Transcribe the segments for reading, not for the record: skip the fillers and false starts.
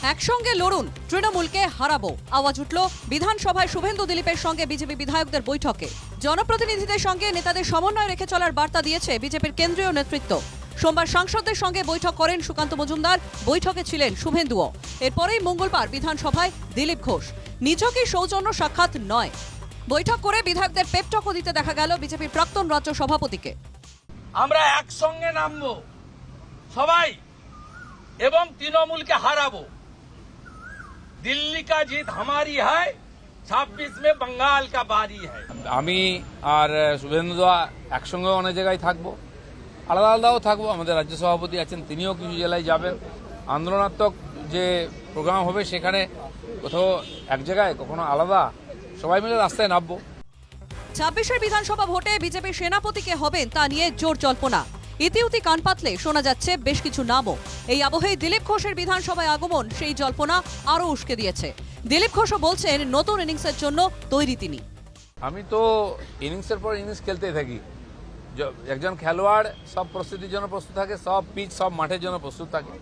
একসঙ্গে লড়ুন, তৃণমূলকে হারাবো, আওয়াজ উঠল বিধানসভায় শুভেন্দু দিলীপের সঙ্গে বিজেপি বিধায়কদের বৈঠকে। জনপ্রতিনিধিদের সঙ্গে নেতাদের সমন্বয় রেখে চলার বার্তা দিয়েছে বিজেপির কেন্দ্রীয় নেতৃত্ব। সোমবার সাংসদদের সঙ্গে বৈঠক করেন সুকান্ত মজুমদার, বৈঠকে ছিলেন শুভেন্দুও। এরপরেই মঙ্গলবার বিধানসভায় দিলীপ ঘোষ। নিছকই সৌজন্য সাক্ষাৎ নয়, বৈঠক করে বিধায়কদের পেপটকও দিতে দেখা গেল বিজেপির প্রাক্তন রাজ্য সভাপতিকে। আমরা একসঙ্গে নামবো সবাই এবং তৃণমূলকে হারাবো। दिल्ली का जीत हमारी है, 26 में बंगाल का बारी है। আমি আর শুভেন্দু একসঙ্গে অনেক জায়গায় থাকবো, আলাদা আলাদাও থাকবো। আমাদের রাজ্য সভাপতি আছেন, তিনিও কিছু জেলায় যাবেন। আন্দোলনাত্মক যে প্রোগ্রাম হবে সেখানে কোথাও এক জায়গায় কখনো আলাদা, সবাই মিলে রাস্তায় নামবো। 26-এর বিধানসভা ভোটে বিজেপির সেনাপতিকে হবেন তা নিয়ে জোর জল্পনা। ইতিউতি কান পাতলে শোনা যাচ্ছে বেশ কিছু নামও। এই আবহেই দিলীপ ঘোষের বিধানসভায় আগমন সেই জল্পনা আরও উস্কে দিয়েছে। দিলীপ ঘোষও বলছেন নতুন ইনিংসের জন্য তৈরি তিনি। আমি তো ইনিংসের পর ইনিংস খেলতেই থাকি। একজন খেলোয়াড় সব প্রস্তুতির জন্য প্রস্তুত থাকে, সব পিচ সব মাঠের জন্য প্রস্তুত থাকে।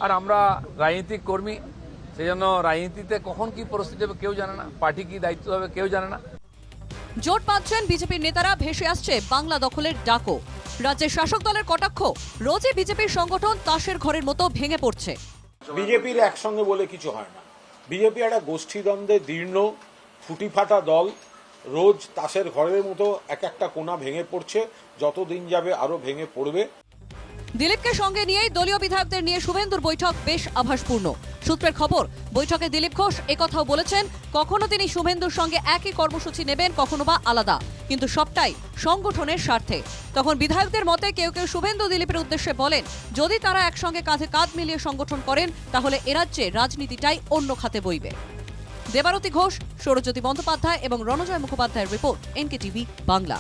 আর আমরা রাজনীতিক কর্মী, সেই জন্য রাজনীতিতে কখন কি পরিস্থিতি হবে কেউ জানে না, পার্টি কি দায়িত্ব হবে কেউ জানে না। জোট পাচ্ছেন বিজেপির নেতারা, ভেসে আসছে বাংলা দখলের ডাকও। রাজ্যের শাসক দলের কটাক্ষ, রোজই বিজেপির সংগঠন তাসের ঘরের মতো ভেঙে পড়ছে। বিজেপির একসঙ্গে বলে কিছু হয় না। বিজেপি একটা গোষ্ঠীদ্বন্দ্বে দীর্ণ ফুটি ফাটা দল, রোজ তাসের ঘরের মতো এক একটা কোণা ভেঙে পড়ছে, যতদিন যাবে আরো ভেঙে পড়বে। দিলীপকে সঙ্গে নিয়েই দলীয় বিধায়কদের নিয়ে শুভেন্দুর বৈঠক বেশ আভাসপূর্ণ। সূত্রের খবর, বৈঠকে দিলীপ ঘোষ একথাও বলেছেন, কখনো তিনি শুভেন্দুর সঙ্গে একই কর্মসূচি নেবেন, কখনো বা আলাদা, কিন্তু সবটাই সংগঠনের স্বার্থে। তখন বিধায়কদের মতে কেউ কেউ শুভেন্দু দিলীপের উদ্দেশ্যে বলেন, যদি তারা একসঙ্গে কাঁধে কাঁধ মিলিয়ে সংগঠন করেন তাহলে এরাজ্যে রাজনীতিটাই অন্য খাতে বইবে। দেবারতী ঘোষ, সৌরজ্যোতি বন্দ্যোপাধ্যায় এবং রণজয় মুখোপাধ্যায়ের রিপোর্ট, NKTV বাংলা।